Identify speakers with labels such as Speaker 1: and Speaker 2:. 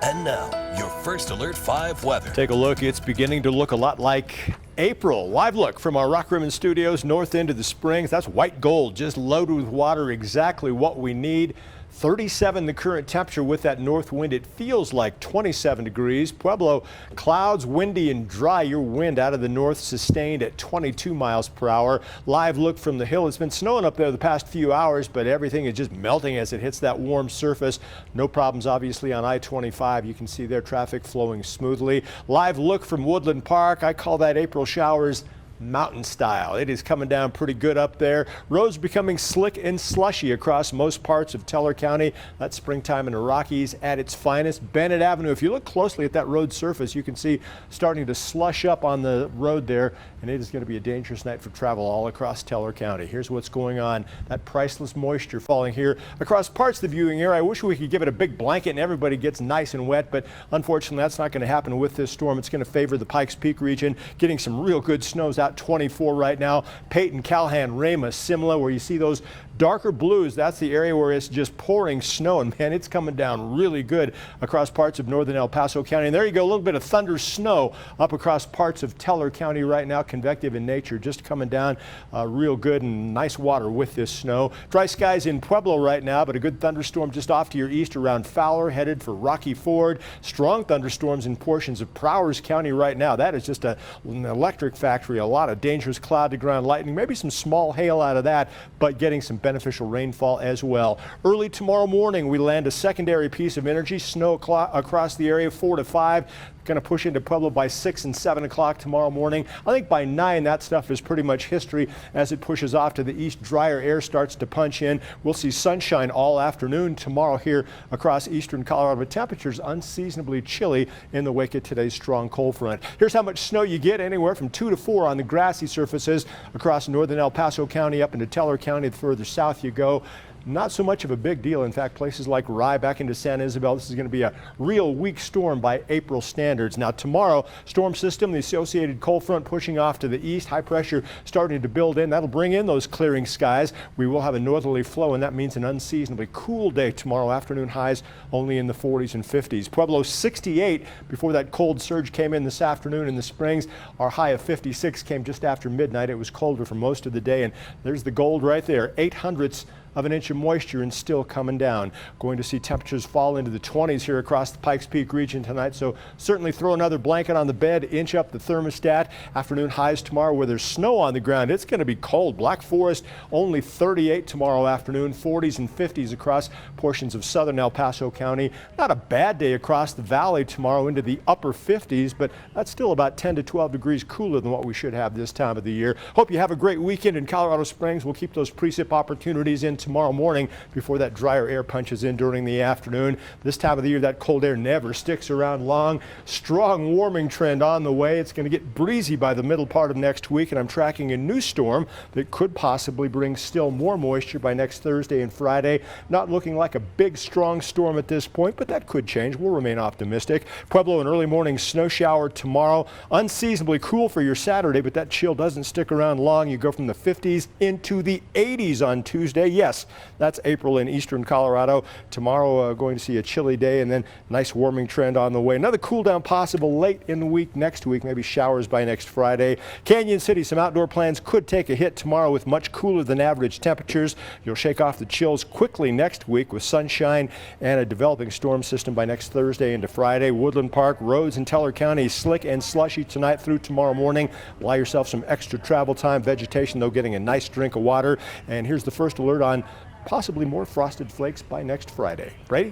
Speaker 1: And now, your First Alert 5 weather.
Speaker 2: Take a look. It's beginning to look a lot like April. Live look from our Rock Rimmon Studios north end of the Springs. That's white gold, just loaded with water, exactly what we need. 37 the current temperature with that north wind. It feels like 27 degrees. Pueblo, clouds, windy and dry. Your wind out of the north sustained at 22 miles per hour. Live look from the hill. It's been snowing up there the past few hours, but everything is just melting as it hits that warm surface. No problems, obviously, on I-25. You can see their traffic flowing smoothly. Live look from Woodland Park. I call that April showers mountain style. It is coming down pretty good up there. Roads becoming slick and slushy across most parts of Teller County. That's springtime in the Rockies at its finest. Bennett Avenue, if you look closely at that road surface, you can see starting to slush up on the road there, and it is going to be a dangerous night for travel all across Teller County. Here's what's going on. That priceless moisture falling here across parts of the viewing area. I wish we could give it a big blanket and everybody gets nice and wet, but unfortunately that's not going to happen with this storm. It's going to favor the Pikes Peak region, getting some real good snows out 24 right now. Peyton, Calhoun, Rama, Simla, where you see those darker blues, that's the area where it's just pouring snow, and man, it's coming down really good across parts of northern El Paso County. And there you go, a little bit of thunder snow up across parts of Teller County right now, convective in nature, just coming down real good, and nice water with this snow. Dry skies in Pueblo right now, but a good thunderstorm just off to your east around Fowler, headed for Rocky Ford. Strong thunderstorms in portions of Prowers County right now. That is just an electric factory. A lot of dangerous cloud to ground lightning, maybe some small hail out of that, but getting some beneficial rainfall as well. Early tomorrow morning, we land a secondary piece of energy, snow across the area 4 to 5. Going to push into Pueblo by 6 and 7 o'clock tomorrow morning. I think by 9 that stuff is pretty much history as it pushes off to the east. Drier air starts to punch in. We'll see sunshine all afternoon tomorrow here across eastern Colorado, but temperatures unseasonably chilly in the wake of today's strong cold front. Here's how much snow you get, anywhere from 2 to 4 on the grassy surfaces across northern El Paso County up into Teller County. The further south you go, not so much of a big deal. In fact, places like Rye back into San Isabel, this is going to be a real weak storm by April standards. Now tomorrow, storm system, the associated cold front pushing off to the east, high pressure starting to build in. That'll bring in those clearing skies. We will have a northerly flow, and that means an unseasonably cool day tomorrow. Afternoon highs only in the 40s and 50s. Pueblo 68 before that cold surge came in this afternoon in the Springs. Our high of 56 came just after midnight. It was colder for most of the day, and there's the gold right there, 0.08 of an inch of moisture and still coming down. Going to see temperatures fall into the 20s here across the Pikes Peak region tonight, so certainly throw another blanket on the bed, inch up the thermostat. Afternoon highs tomorrow where there's snow on the ground. It's going to be cold. Black Forest only 38 tomorrow afternoon, 40s and 50s across portions of southern El Paso County. Not a bad day across the valley tomorrow into the upper 50s, but that's still about 10 to 12 degrees cooler than what we should have this time of the year. Hope you have a great weekend in Colorado Springs. We'll keep those precip opportunities in tomorrow morning before that drier air punches in during the afternoon. This time of the year, that cold air never sticks around long. Strong warming trend on the way. It's going to get breezy by the middle part of next week, and I'm tracking a new storm that could possibly bring still more moisture by next Thursday and Friday. Not looking like a big, strong storm at this point, but that could change. We'll remain optimistic. Pueblo, an early morning snow shower tomorrow. Unseasonably cool for your Saturday, but that chill doesn't stick around long. You go from the 50s into the 80s on Tuesday. Yes, that's April in eastern Colorado. Tomorrow going to see a chilly day, and then nice warming trend on the way. Another cool down possible late in the week next week, maybe showers by next Friday. Canyon City, some outdoor plans could take a hit tomorrow with much cooler than average temperatures. You'll shake off the chills quickly next week with sunshine and a developing storm system by next Thursday into Friday. Woodland Park, roads in Teller County slick and slushy tonight through tomorrow morning. Allow yourself some extra travel time. Vegetation, though, getting a nice drink of water. And here's the first alert on possibly more frosted flakes by next Friday. Brady?